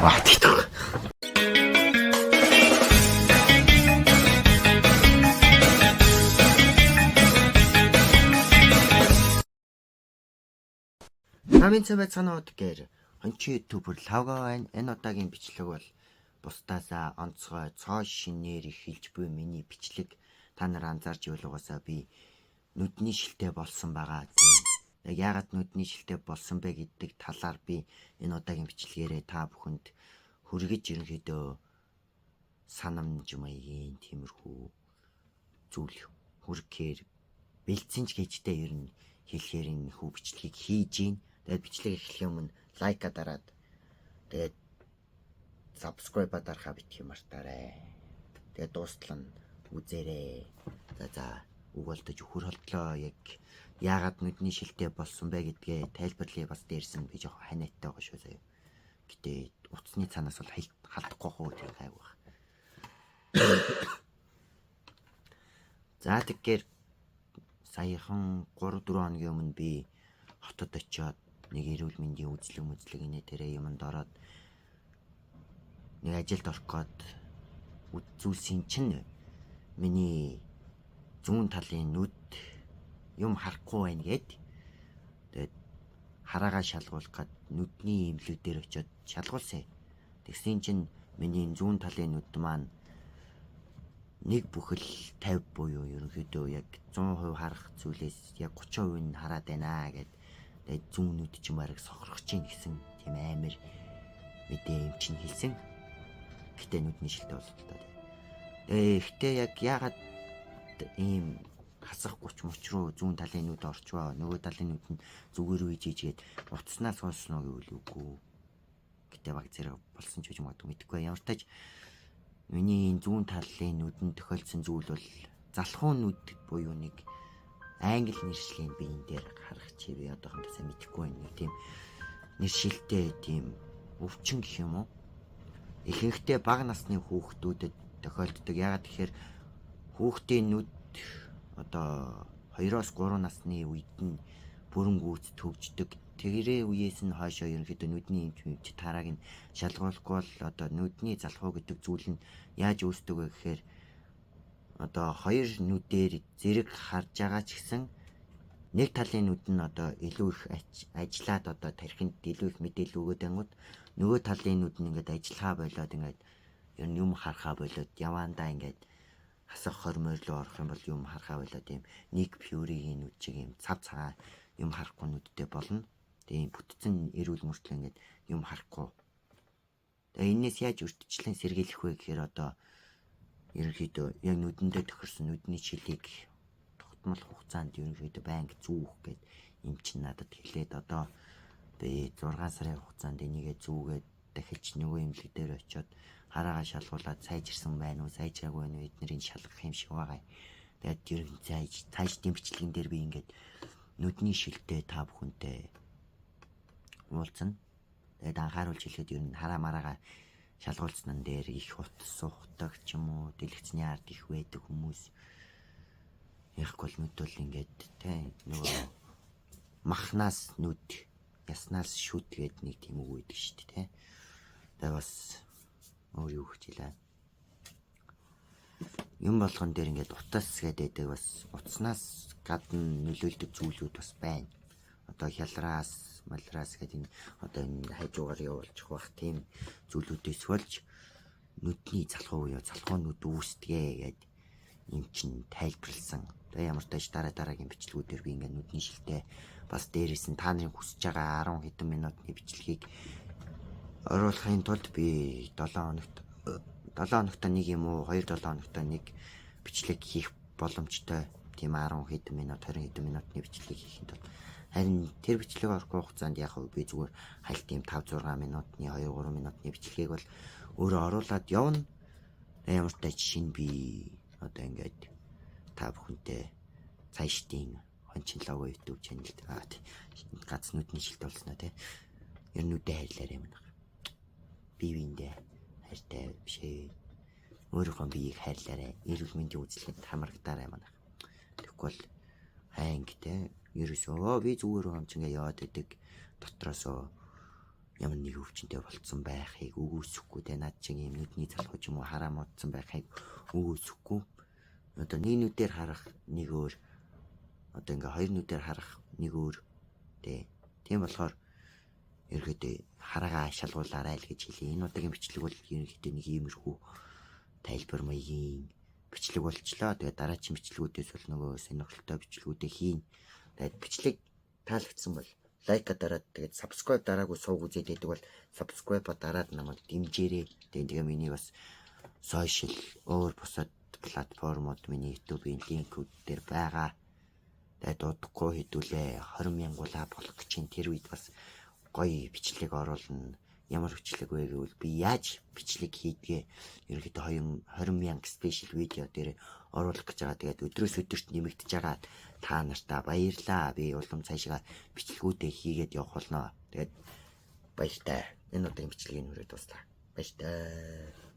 Ваа тэгтэг. Намын цэвэт санаад гэр онч ютубер лого байна. Энэ удаагийн бичлэг бол бусдаасаа онцгой цоо шинээр эхэлж буй миний бичлэг. Та нар анзаарч явуулгаасаа би нүдний шилтэй болсон байгаа. Яг яагаад нүдний шилтэй болсон бэ гэдэг талаар би энэ удаагийн бичлэгээрээ та бүхэнд хүргэж ерөнхийдөө санамж маягийн тиймэрхүү зүйл хүргэхээр бэлдсэн ч гэжтэй ер нь хэлэхээр энэ хүү бичлэгийг хийж гин. Тэгээд бичлэг эхлэх өмнө лайка дараад тэгээд subscribe дарахаа битгий мартаарай. Тэгээд дуустал нь үзээрэй. За угуулдаж өхөр холтлоо яг яагаад нүдний шилтэй болсон бэ гэдгээ тайлбарлая бас дээрсэн би жоохон ханиаттай байгаа шүү заяа. Гэтэ утасны цанаас бол халдахгүй хөө тэр гайг баг. За тэгэхээр саяхан 3-4 хоногийн өмнө би хотод очиод нэг эрүүл мэндийн үзлэг инээ тэрэ юмд ороод нэг ажилд орох гээд үзүүлсэн чинь миний зүүн талын нүд юм харахгүй байна гэд. Тэгээд хараагаа шалгуулах гээд нүдний эмлүүдээр очиод шалгуулсан. Тэгсэн чинь миний зүүн талын нүд маань нэг бүхэл 50 буюу ерөнхийдөө яг 100% харах зүйлээс яг 30% нь хараад байна гэд. Тэгээд зүүн нүд чинь бараг сохрох чинь гэсэн тийм амар мэдээ юм чинь хэлсэн. Гэтэ нүдний шилтэй боллоо. Гэхдээ яг яагаад ийм хасах 30 мөч рүү зүүн талын нүд орчваа. Нөгөө талын нүд нь зүгээр үйж ийжгээд утаснаас сонсно гэвэл үгүй. Гэтэ баг зэрэг болсон ч гэж мэдгүй. Ямар ч тач миний зүүн талын нүдэнд тохиолдсон зүйл бол залхуу нүд буюу нэг англи нэршлийн биеийн дээр харах чи би одоохондоо сайн мэдэхгүй байна. Нэг тийм нэршилтэй тийм өвчин гэх юм уу? Ихэнхдээ бага насны хүүхдүүдэд тохиолддог. Яагаад тэгэхээр хүүхдийн нүд одоо 2-3 насны үед нь бүрэн гүйц төгждөг. Тэгэрээ үеэс нь хойшоо ерөнхийдөө нүдний эмч тарааг нь шалгуулахгүй бол одоо нүдний залхуу гэдэг зүйл нь яаж үүсдэг вэ гэхээр одоо хоёр нүдээр зэрэг харж байгаа ч гэсэн нэг талын нүд нь одоо илүү их ажиллаад одоо тархинд илүү их мэдээлэл өгöd ангууд нөгөө талын нүд нь ингээд ажиллахаа болоод ингээд ер нь юм харахаа болоод яваандаа ингээд хасах хормоор руу орох юм бол юм харахаа болоод юм нэг пюригийн нүд чиг юм цав цагаан юм харахгүй нүдтэй болно. Тэгээ бүтцэн эрүүл мөртлөө ингээд юм харахгүй. Тэгээ энэс яаж өртчлэн сэргийлэх вэ гэхээр одоо ерөнхийдөө яг нүдэндээ тохирсон нүдний шилийг тогтмол хугацаанд ерөнхийдөө байнга зүүх гэд юм чинь надад хэлээд одоо би 6 сарын хугацаанд энийгээ зүүгээд дахиж нөгөө эмнэлэг дээр очиод хараагаа шалгуулад сайжирсан байна уу сайжраагүй байна уу эднэрийг шалгах юм шиг байгаа. Тэгээд ер нь цааш дэмжлэгэн дээр би ингээд нүдний шилтэй та бүхэнтэй уулзна. Тэгээд анхааруулж хэлэхэд ер нь хараа мараагаа шалгуулсан дээр их утас сухдаг ч юм уу дэлгэцний ард их байдаг хүмүүс яахгүй л нүд бол ингээд тэ нөгөө махнаас нүд яснаас шүд гэдэг нэг тийм үг байдаг шүү дээ тэ. Тэгээд бас өөр юу хэлээ. Юм болгон дээр ингээд утас гэдэг бас утаснаас гадна нөлөөлдөг зүйлүүд бас байна. Одоо хялраас, малраас гэдэг одоо энэ хажуугаар явуулчих бах тийм зүйлүүдээс болж нүдний залхуу буюу залхуу нүд үүсдэгэ гэдэг юм чинь тайлбарлсан. Тэгээ ямар ч тааш дараагийн бичлэгүүдээр би ингээд нүдний шилтэй бас дээрээс нь та нарын хүсэж байгаа 10 хэдэн минутын бичлэгийг оруулахын тулд би 7 хоногт нэг юм уу 2-7 хоногт нэг бичлэг хийх боломжтой. Тийм 10 хэдэн минут 20 хэдэн минутны бичлэг хийхэд бол харин тэр бичлэг орохгүй хугацаанд яг би зүгээр хальт тийм 5-6 минутны 2-3 минутны бичлэгийг бол өөрөө оруулаад явна. Ямар ч тач шин би одоо ингээд та бүхэнтэй цаашдын хончин лого YouTube channel гац нүдний шилт болсноо тий. Ер нь нүдэ хайрлаарай юм байна. Бивиндээ хайртай бишээ. Өөрийнхөө биеийг хайрлаарай. Эрүүл мэндийн үзлэхэд хамрагдаарай юм байна. Тэгвэл хайн гэдэг ерөөсөө би зүгээр хонч ингээ яваад идэг дотроосоо ямар нэг өвчнөд болцсон байхыг үгүйсэхгүй те над чиг юм нүдний залхуу ч юм уу хараа модсон байхыг үгүйсэхгүй. Одоо нэг нүдээр харах нэг өөр, одоо ингээ хоёр нүдээр харах нэг өөр те. Тийм болохоор ерөөдөө хараагаа шалгуулаарай л гэж хэлье. Энэ удаагийн бичлэг бол ерөнхийдөө нэг иймэрхүү тайлбар маягийн бичлэг болчлоо. Тэгээд дараагийн бичлэгүүдээс бол нөгөө сонирхолтой бичлэгүүдээ хийн. Тэгээд бичлэг таалагдсан бол лайка дараад тэгээд subscribe дараагүй сууг үзээд байдаг бол subscribe-а дараад намайг дэмжээрэй. Тэгээ миний бас social өөр бусад платформуд миний YouTube-ийн линкүүд дээр байгаа. Тэгээд удахгүй хэдүүлээ 20,000 болох гэж чинь тэр үед бас гоё бичлэг оруулна. Ямар бичлэг вэ гэвэл би яаж бичлэг хийдгээ ерөнхийдөө 20,000 спешиал видео дээр оруулах гэж байгаа. Тэгээд өдрөөс өдөрт нэмэгдэж байгаа. Та нартаа баярлаа. Би улам цаашаа бичлэгүүдээ хийгээд явах болно. Тэгээд баяртай. Энэ удаагийн бичлэгийг нүрээ дуслаа. Баяртай.